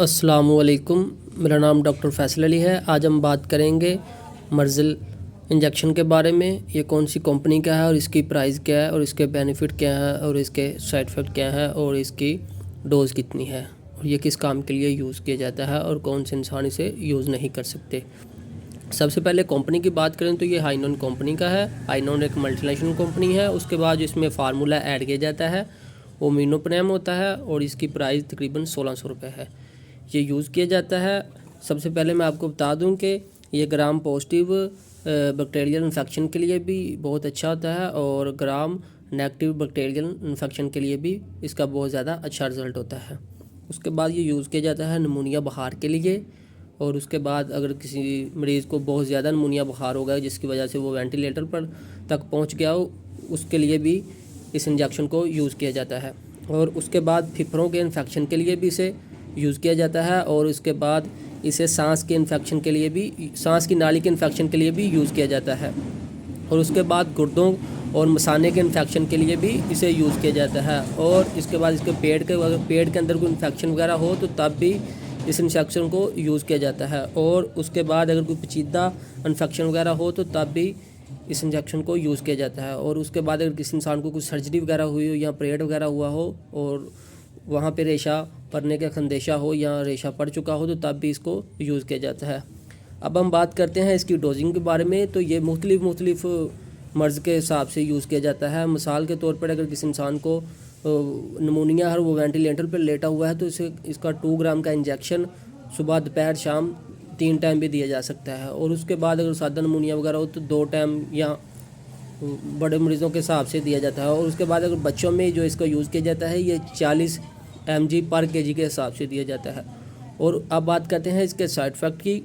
अस्सलामुअलैकुम, मेरा नाम डॉक्टर फैसल अली है। आज हम बात करेंगे मर्ज़िल इंजेक्शन के बारे में। ये कौन सी कंपनी का है और इसकी प्राइस क्या है और इसके बेनिफिट क्या है और इसके साइड इफ़ेक्ट क्या है और इसकी डोज़ कितनी है और ये किस काम के लिए यूज़ किया जाता है और कौन से इंसान इसे यूज़ नहीं कर सकते। सबसे पहले कंपनी की बात करें तो ये हाइनोन कंपनी का है। हाइनोन एक मल्टीनेशनल कंपनी है। उसके बाद इसमें फार्मूला ऐड किया जाता है, वो मीनोप्रेम होता है और इसकी प्राइस तकरीबन 1600 रुपये है। ये यूज़ किया जाता है। सबसे पहले मैं आपको बता दूं कि ये ग्राम पॉजिटिव बैक्टीरियल इन्फेक्शन के लिए भी बहुत अच्छा होता है और ग्राम नेगेटिव बैक्टीरियल इन्फेक्शन के लिए भी इसका बहुत ज़्यादा अच्छा रिज़ल्ट होता है। उसके बाद ये यूज़ किया जाता है नमूनिया बुखार के लिए। और उसके बाद अगर किसी मरीज़ को बहुत ज़्यादा नमूनिया बुखार हो गया जिसकी वजह से वो वेंटिलेटर पर तक पहुंच गया हो, उसके लिए भी इस इंजेक्शन को यूज़ किया जाता है। और उसके बाद फेफड़ों के इन्फेक्शन के लिए भी इसे यूज़ किया जाता है और उसके बाद इसे सांस के इन्फेक्शन के लिए भी, सांस की नाली के इन्फेक्शन के लिए भी यूज़ किया जाता है। और उसके बाद गुर्दों और मसाने के इन्फेक्शन के लिए भी इसे यूज़ किया जाता है। और इसके बाद इसके पेट के अंदर कोई इन्फेक्शन वगैरह हो तो तब भी इस इंजेक्शन को यूज़ किया जाता है। और उसके बाद अगर कोई पेचीदा इन्फेक्शन वगैरह हो तो तब भी इस इंजेक्शन को यूज़ किया जाता है। और उसके बाद अगर किसी इंसान को कुछ सर्जरी वगैरह हुई हो या ऑपरेट वगैरह हुआ हो और वहाँ पे रेशा पड़ने का खंदेशा हो या रेशा पड़ चुका हो तो तब भी इसको यूज़ किया जाता है। अब हम बात करते हैं इसकी डोजिंग के बारे में। तो ये मुख्तलिफ़ मर्ज़ के हिसाब से यूज़ किया जाता है। मिसाल के तौर पर अगर किसी इंसान को नमूनिया है, वो वेंटिलेटर पर लेटा हुआ है, तो इसका 2 ग्राम का इंजेक्शन सुबह दोपहर शाम 3 टाइम भी दिया जा सकता है। और उसके बाद अगर सादा नमूनिया वगैरह हो तो 2 टाइम या बड़े मरीज़ों के हिसाब से दिया जाता है। और उसके बाद अगर बच्चों में जो इसका यूज़ किया जाता है ये 40 mg पर kg के हिसाब से दिया जाता है। और अब बात करते हैं इसके साइड इफ़ेक्ट की।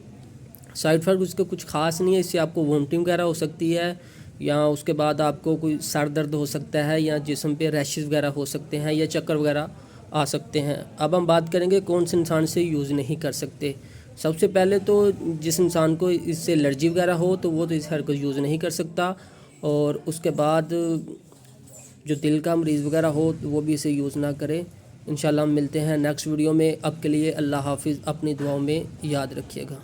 साइड इफ़ेक्ट उसके कुछ ख़ास नहीं है। इससे आपको वोमिटिंग वगैरह हो सकती है या उसके बाद आपको कोई सर दर्द हो सकता है या जिस्म पे रैशेस वगैरह हो सकते हैं या चक्कर वगैरह आ सकते हैं। अब हम बात करेंगे कौन से इंसान से यूज़ नहीं कर सकते। सबसे पहले तो जिस इंसान को इससे एलर्जी वगैरह हो तो वो तो इस हर को यूज़ नहीं कर सकता। और उसके बाद जो दिल का मरीज़ वगैरह हो तो वो भी इसे यूज़ ना करें। इंशाल्लाह हम मिलते हैं नेक्स्ट वीडियो में। अब के लिए अल्लाह हाफिज़। अपनी दुआओं में याद रखिएगा।